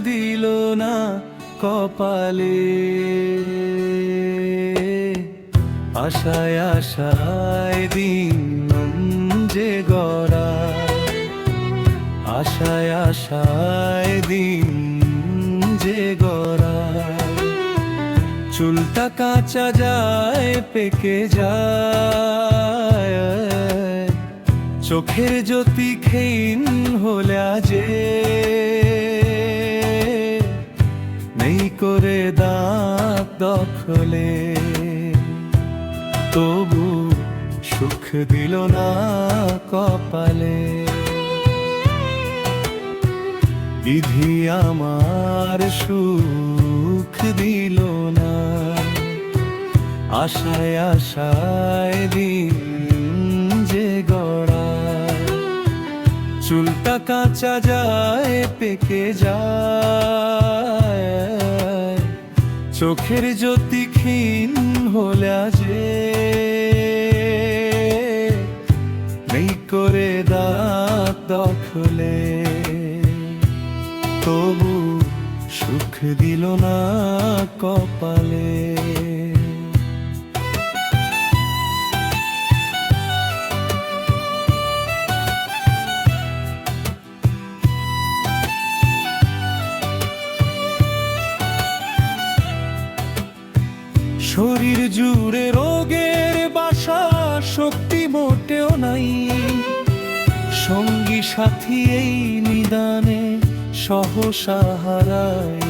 দিল না কপালে। আশায় আশায় দিন যে গড়া, আশায় আশায় দিন যে গড়া। চুলটা কাঁচা যায় পেকে যায়, চোখের জ্যোতি ক্ষীণ হলে আজে নেই করে দাঁত দখলে। তবু সুখ দিল না কপালে। বিধি আমার সুখ দিল না, আশায় আশায় দিন যে গড়া। চুলটা কাঁচা যায় পেকে যায়, চোখের জ্যোতি ক্ষীণ হলে আজে নেই করে দাঁত দখলে। তবু সুখ দিল না কপালে। শরীর জুড়ে রোগের বাসা, শক্তি মোটেও নাই। সঙ্গী সাথী এই নিদানে সহসা হারাই।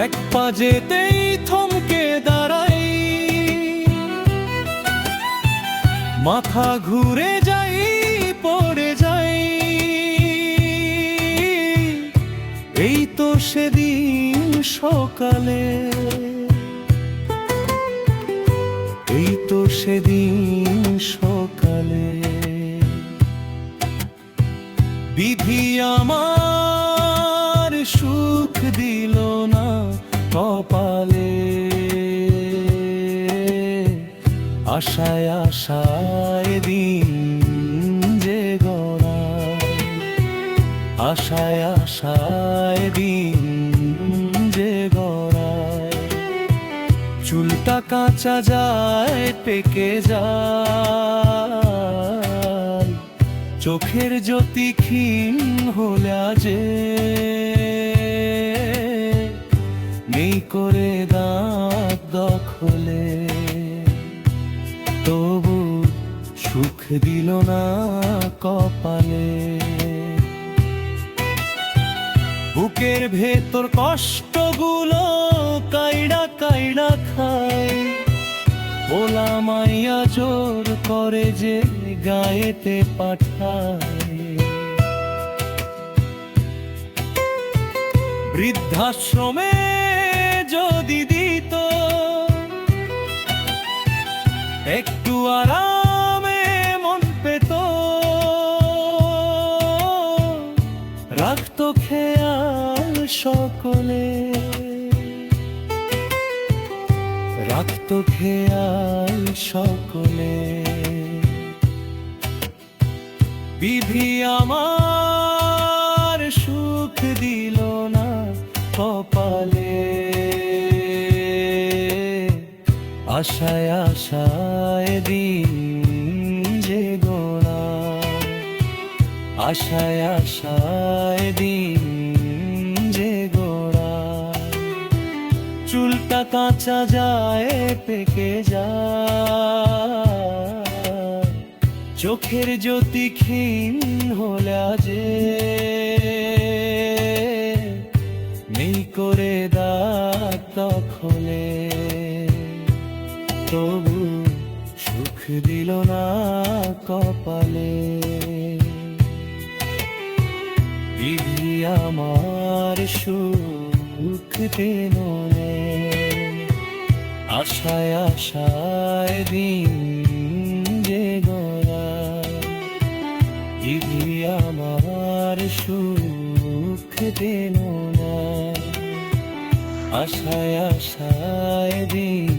এক পা যেতেই থমকে দাঁড়াই, মাথা ঘুরে যাই পড়ে যাই। এই তো সেদিন সকালে, এই তো সেদিন সকালে। বিধি আমার সুখ দিল না কপালে। আশায় আশায় দিন যে গড়া, আশায় আশায় দিন যে গড়ায়। চুলটা কাঁচা যায় পেকে যায়, চোখের জ্যোতি ক্ষীণ হলে আজে নেই করে দাঁত দখলে। তবু সুখ দিল না কপালে। বুকের ভেতর কষ্টগুলো কাইড়া কাইড়া খায়, ওলা মাইয়া জোর করে যে গায়েতে পাঠায়। বৃদ্ধাশ্রমে যদি দিত একটু আরামে মন পেত, রাখতো খেয়াল সকলে, রাখতো খেয়াল সকলে। বিধি আমার সুখ দিল না কপালে। আশায় আশায় দিন যে গোড়া, আশায় আশায় দিন যে গোড়া। চুলটা কাঁচা যায় পেকে যায়, চোখের জ্যোতি ক্ষীণ হলে আজে নেই করে দাঁত দখলে। তবু সুখ দিল না কপালে। বিধি আমার সুখ দিল না, আশায় আশায় দিন যে গড়া। বিধি আমার সুখ দিল না, আশায় আশায় দিন